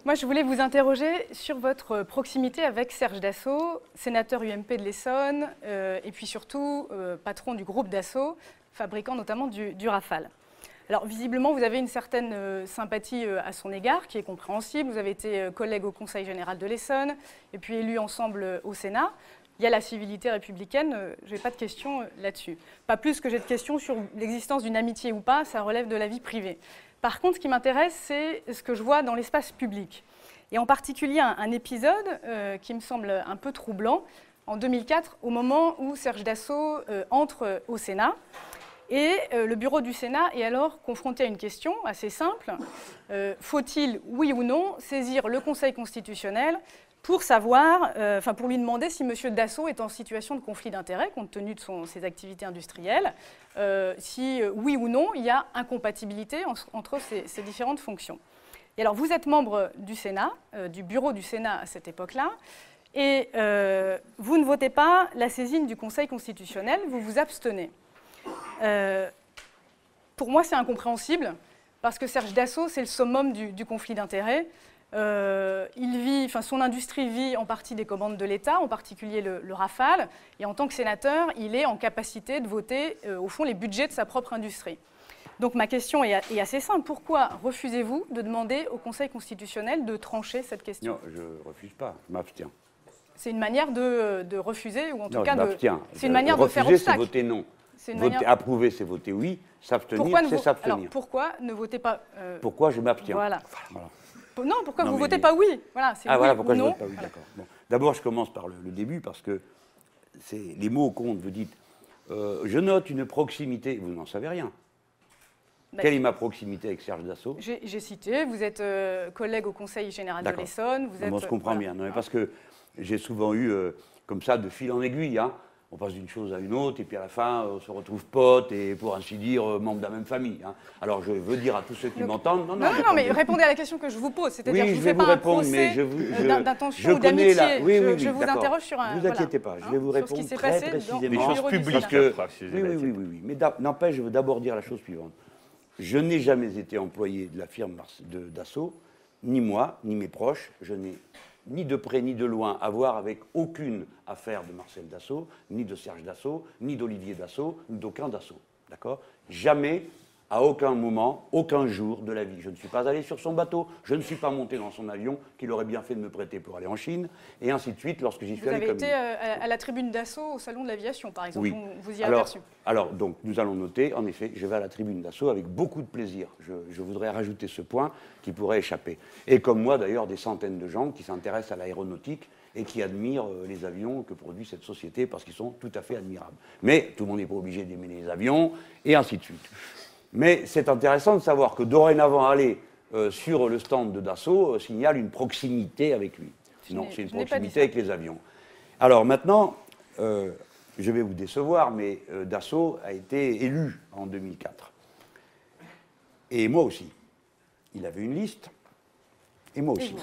Moi, je voulais vous interroger sur votre proximité avec Serge Dassault, sénateur UMP de l'Essonne, et puis surtout patron du groupe Dassault, fabricant notamment du Rafale. Alors, visiblement, vous avez une certaine sympathie à son égard, qui est compréhensible. Vous avez été collègue au Conseil général de l'Essonne, et puis élu ensemble au Sénat. Il y a la civilité républicaine, je n'ai pas de questions là-dessus. Pas plus que j'ai de questions sur l'existence d'une amitié ou pas, ça relève de la vie privée. Par contre, ce qui m'intéresse, c'est ce que je vois dans l'espace public. Et en particulier un épisode qui me semble un peu troublant, en 2004, au moment où Serge Dassault entre au Sénat. Et le bureau du Sénat est alors confronté à une question assez simple. Faut-il, oui ou non, saisir le Conseil constitutionnel pour savoir, pour lui demander si M. Dassault est en situation de conflit d'intérêts, compte tenu de ses activités industrielles, si oui ou non, il y a incompatibilité entre ces différentes fonctions. Et alors, vous êtes membre du Sénat, du bureau du Sénat à cette époque-là, et vous ne votez pas la saisine du Conseil constitutionnel, vous vous abstenez. Pour moi, c'est incompréhensible, parce que Serge Dassault, c'est le summum du conflit d'intérêts. Son industrie vit en partie des commandes de l'État, en particulier le Rafale, et en tant que sénateur, il est en capacité de voter, au fond, les budgets de sa propre industrie. Donc ma question est assez simple. Pourquoi refusez-vous de demander au Conseil constitutionnel de trancher cette question? Non, je ne refuse pas, je m'abstiens. C'est une manière de refuser, ou en tout cas je m'abstiens. C'est une manière de faire obstacle. obstacle. Refuser, c'est voter non. Approuver, c'est voter oui. S'abstenir, c'est s'abstenir. Alors pourquoi ne votez pas Pourquoi je m'abstiens? Voilà. Non, pourquoi vous ne votez pas oui? Voilà, c'est oui voilà pourquoi ou je non. vote pas oui, d'accord. Bon. D'abord, je commence par le début, parce que les mots comptent. Vous dites, je note une proximité. Vous n'en savez rien. Quelle est ma proximité avec Serge Dassault? J'ai cité, vous êtes collègue au Conseil général de l'Essonne. On se comprend bien. Non, mais parce que j'ai souvent eu, comme ça, de fil en aiguille, hein. On passe d'une chose à une autre, et puis à la fin, on se retrouve potes, et pour ainsi dire, membres de la même famille. Hein. Alors, je veux dire à tous ceux qui m'entendent... Non, mais répondez à la question que je vous pose. C'est-à-dire que je ne vous fais pas un procès d'intention ou d'amitié. Je vous interroge sur un... Ne vous inquiétez pas, je vais vous répondre très précisément. Des choses publiques. Oui. Mais n'empêche, je veux d'abord dire la chose suivante. Je n'ai jamais été employé de la firme Dassault, ni moi, ni mes proches. Je n'ai ni de près ni de loin à voir avec aucune affaire de Marcel Dassault, ni de Serge Dassault, ni d'Olivier Dassault, ni d'aucun Dassault. D'accord? Jamais, à aucun moment, aucun jour de la vie. Je ne suis pas allé sur son bateau, je ne suis pas monté dans son avion, qu'il aurait bien fait de me prêter pour aller en Chine, et ainsi de suite lorsque j'y suis allé. Vous avez été à la tribune Dassault au Salon de l'Aviation, par exemple, oui. Vous y avez aperçu. Alors, donc, nous allons noter, en effet, je vais à la tribune Dassault avec beaucoup de plaisir. Je voudrais rajouter ce point qui pourrait échapper. Et comme moi, d'ailleurs, des centaines de gens qui s'intéressent à l'aéronautique et qui admirent les avions que produit cette société parce qu'ils sont tout à fait admirables. Mais tout le monde n'est pas obligé d'aimer les avions, et ainsi de suite. Mais c'est intéressant de savoir que dorénavant, aller sur le stand de Dassault signale une proximité avec lui. Non, c'est une proximité avec les avions. Alors maintenant, je vais vous décevoir, mais Dassault a été élu en 2004. Et moi aussi. Il avait une liste, et moi aussi.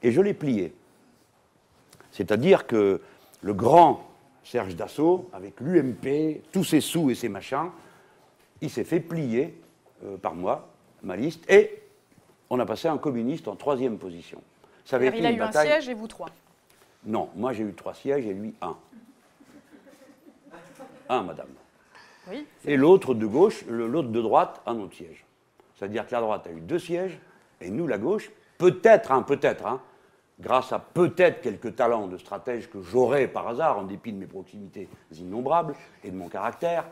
Et je l'ai plié. C'est-à-dire que le grand Serge Dassault, avec l'UMP, tous ses sous et ses machins, il s'est fait plier par moi, ma liste, et on a passé un communiste en 3e position. Ça avait été il a eu un siège et vous 3. Non, moi j'ai eu 3 sièges et lui 1. 1, madame. Oui, et l'autre de gauche, l'autre de droite, un autre siège. C'est-à-dire que la droite a eu 2 sièges, et nous, la gauche, peut-être, grâce à peut-être quelques talents de stratège que j'aurais par hasard, en dépit de mes proximités innombrables et de mon caractère,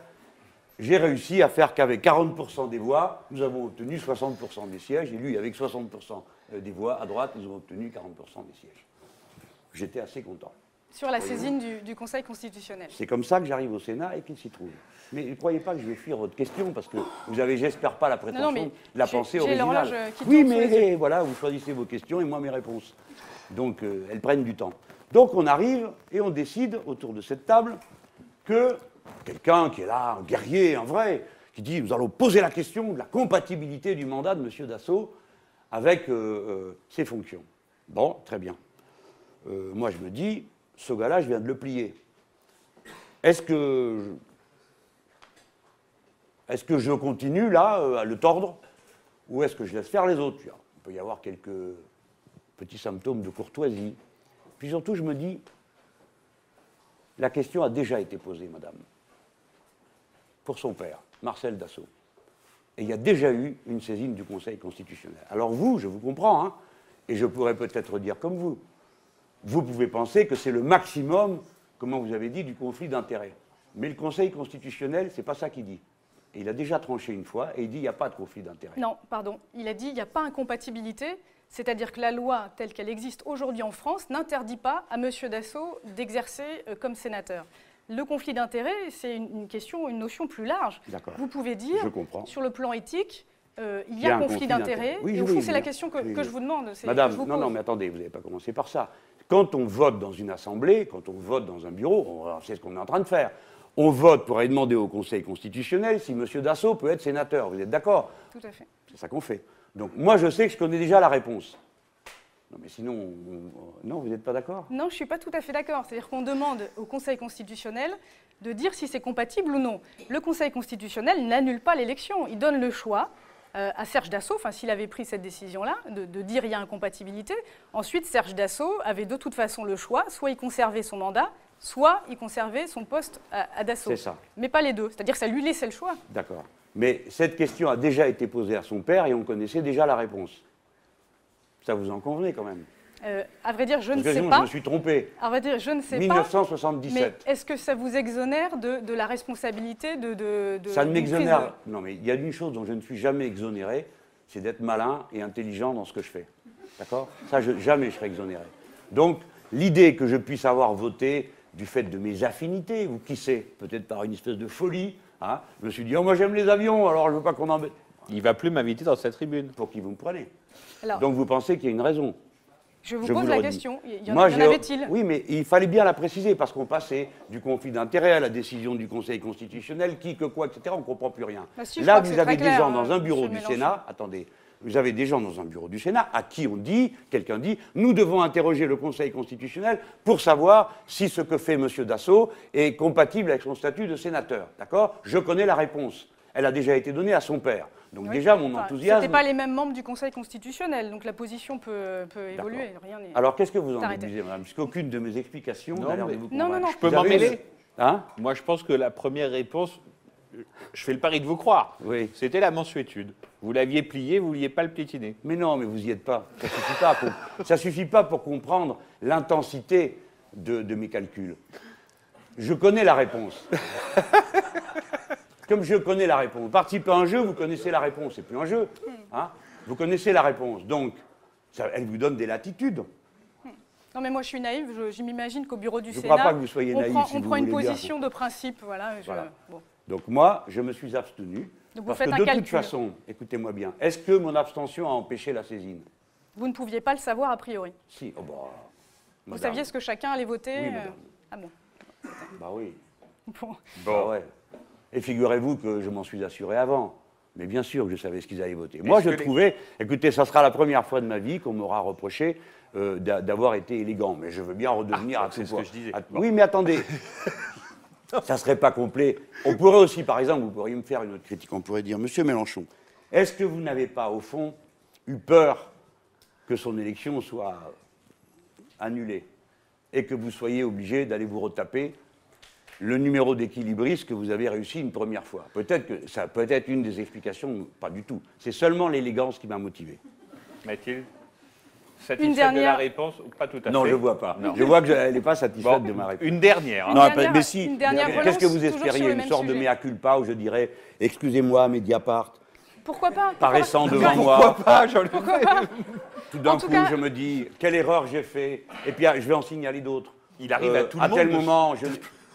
j'ai réussi à faire qu'avec 40% des voix, nous avons obtenu 60% des sièges, et lui, avec 60% des voix à droite, nous avons obtenu 40% des sièges. J'étais assez content. Sur la saisine du Conseil constitutionnel. C'est comme ça que j'arrive au Sénat et qu'il s'y trouve. Mais ne croyez pas que je vais fuir votre question, parce que vous avez, j'espère pas, la prétention de la pensée originale. Oui, mais voilà, vous choisissez vos questions et moi mes réponses. Donc, elles prennent du temps. Donc, on arrive et on décide, autour de cette table, que quelqu'un qui est là, un guerrier, un vrai, qui dit, nous allons poser la question de la compatibilité du mandat de M. Dassault avec ses fonctions. Bon, très bien. Moi, je me dis, ce gars-là, je viens de le plier. Est-ce que je continue, là, à le tordre, ou est-ce que je laisse faire les autres? On peut y avoir quelques petits symptômes de courtoisie. Puis surtout, je me dis, la question a déjà été posée, madame, pour son père, Marcel Dassault. Et il y a déjà eu une saisine du Conseil constitutionnel. Alors vous, je vous comprends, hein, et je pourrais peut-être dire comme vous, vous pouvez penser que c'est le maximum, comment vous avez dit, du conflit d'intérêts. Mais le Conseil constitutionnel, c'est pas ça qu'il dit. Et il a déjà tranché une fois, et il dit qu'il n'y a pas de conflit d'intérêts. Non, pardon, il a dit qu'il n'y a pas incompatibilité, c'est-à-dire que la loi telle qu'elle existe aujourd'hui en France n'interdit pas à M. Dassault d'exercer comme sénateur. Le conflit d'intérêts, c'est une question, une notion plus large. Vous pouvez dire, sur le plan éthique, il y a un conflit d'intérêts. Oui, et au fond, c'est la question que je vous demande. Madame, non, mais attendez, vous n'avez pas commencé par ça. Quand on vote dans une assemblée, quand on vote dans un bureau, c'est ce qu'on est en train de faire. On vote pour aller demander au Conseil constitutionnel si M. Dassault peut être sénateur. Vous êtes d'accord? Tout à fait. C'est ça qu'on fait. Donc moi, je sais que je connais déjà la réponse. Non, mais sinon, non, vous n'êtes pas d'accord? Non, je ne suis pas tout à fait d'accord. C'est-à-dire qu'on demande au Conseil constitutionnel de dire si c'est compatible ou non. Le Conseil constitutionnel n'annule pas l'élection. Il donne le choix à Serge Dassault, enfin s'il avait pris cette décision-là, de dire il y a incompatibilité. Ensuite, Serge Dassault avait de toute façon le choix, soit il conservait son mandat, soit il conservait son poste à Dassault. C'est ça. Mais pas les deux. C'est-à-dire que ça lui laissait le choix. D'accord. Mais cette question a déjà été posée à son père et on connaissait déjà la réponse. Ça vous en convenez quand même? À vrai dire, je ne sais sinon, pas. Je me suis trompé. À vrai dire, je ne sais 1977. pas. Mais est-ce que ça vous exonère de la responsabilité de ça ne m'exonère. Non, mais il y a une chose dont je ne suis jamais exonéré, c'est d'être malin et intelligent dans ce que je fais. D'accord? Ça, jamais je serai exonéré. Donc, l'idée que je puisse avoir voté du fait de mes affinités, ou qui sait, peut-être par une espèce de folie, hein, je me suis dit, oh, moi j'aime les avions, alors je ne veux pas qu'on embête. Il ne va plus m'inviter dans cette tribune. Pour qui vous me prenez? Alors, donc vous pensez qu'il y a une raison? Je vous pose la question. Y en Moi, avait-il? Oui, mais il fallait bien la préciser, parce qu'on passait du conflit d'intérêts à la décision du Conseil constitutionnel, qui, que quoi, etc. On ne comprend plus rien. Bah si, là, vous avez des gens dans un bureau du Sénat, attendez, vous avez des gens dans un bureau du Sénat à qui on dit, quelqu'un dit, nous devons interroger le Conseil constitutionnel pour savoir si ce que fait M. Dassault est compatible avec son statut de sénateur. D'accord? Je connais la réponse. Elle a déjà été donnée à son père. Donc oui, déjà, mon enthousiasme... Ce n'étaient pas les mêmes membres du Conseil constitutionnel, donc la position peut évoluer. Rien alors, qu'est-ce que vous en déduisez, madame? Puisqu'aucune de mes explications n'a l'air de vous convaincre. Non. Je peux m'en mêler? Hein? Moi, je pense que la première réponse, je fais le pari de vous croire. Oui. C'était la mansuétude. Vous l'aviez plié, vous ne vouliez pas le piétiner. Mais non, mais vous n'y êtes pas. Ça ne suffit pas pour comprendre l'intensité de mes calculs. Je connais la réponse. Comme je connais la réponse. Vous participez à un jeu, vous connaissez la réponse. C'est plus un jeu. Hein? Vous connaissez la réponse. Donc, elle vous donne des latitudes. Non, mais moi, je suis naïve. Je m'imagine qu'au bureau du Sénat, je ne crois pas que vous soyez naïve. On prend une position de principe. Voilà. Bon. Donc, moi, je me suis abstenu. Donc, parce que de toute façon, écoutez-moi bien, est-ce que mon abstention a empêché la saisine? Vous ne pouviez pas le savoir a priori. Si. Oh, bah, vous saviez ce que chacun allait voter? Oui, madame. Ah bon? Bah oui. Bon. Bah ouais. Et figurez-vous que je m'en suis assuré avant. Mais bien sûr que je savais ce qu'ils allaient voter. Moi, je trouvais, écoutez, ça sera la première fois de ma vie qu'on m'aura reproché d'avoir été élégant. Mais je veux bien redevenir à tout ce que je disais. Oui, mais attendez. Ça ne serait pas complet. On pourrait aussi, par exemple, vous pourriez me faire une autre critique. On pourrait dire, Monsieur Mélenchon, est-ce que vous n'avez pas, au fond, eu peur que son élection soit annulée et que vous soyez obligé d'aller vous retaper le numéro d'équilibriste que vous avez réussi une première fois? Peut-être que ça peut être une des explications, pas du tout. C'est seulement l'élégance qui m'a motivé. Mathilde, satisfaite de la réponse ou pas tout à fait? Non, je ne vois pas. Non. Je vois qu'elle n'est pas satisfaite de ma réponse. Une dernière. Hein. Non, mais si. Qu'est-ce que vous espériez? Une sorte de mea culpa où je dirais « Excusez-moi, Mediapart ». Pourquoi pas? Paraissant devant moi. Pourquoi pas, Jean-Luc? Tout d'un coup, je me dis « Quelle erreur j'ai fait ?» Et puis, je vais en signaler d'autres. Il arrive à tout le monde. À tel moment,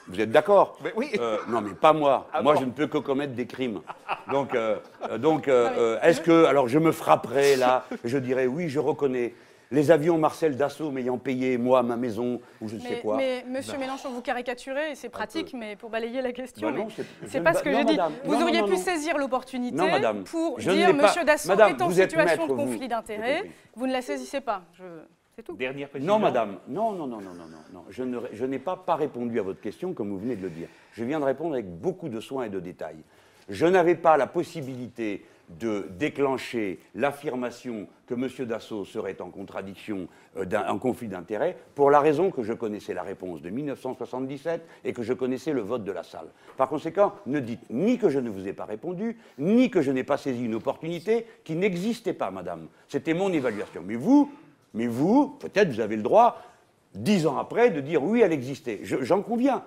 vous êtes d'accord? Oui. Non, mais pas moi. Moi, je ne peux que commettre des crimes. Donc, est-ce que... Alors, je me frapperai, là, je dirais, oui, je reconnais. Les avions Marcel Dassault m'ayant payé, moi, ma maison, ou je ne sais quoi. Mais Monsieur Mélenchon, vous caricaturez, et c'est pratique, mais pour balayer la question, bah non, c'est pas ce que j'ai dit. Vous auriez pu saisir l'opportunité pour dire Monsieur Dassault est en situation de conflit d'intérêts. Vous ne la saisissez pas. C'est tout. Dernière précision. Non, madame. Non. Je n'ai pas répondu à votre question comme vous venez de le dire. Je viens de répondre avec beaucoup de soin et de détails. Je n'avais pas la possibilité de déclencher l'affirmation que M. Dassault serait en contradiction, en conflit d'intérêts, pour la raison que je connaissais la réponse de 1977 et que je connaissais le vote de la salle. Par conséquent, ne dites ni que je ne vous ai pas répondu, ni que je n'ai pas saisi une opportunité qui n'existait pas, madame. C'était mon évaluation. Mais vous, peut-être vous avez le droit, 10 ans après, de dire oui, elle existait. J'en conviens.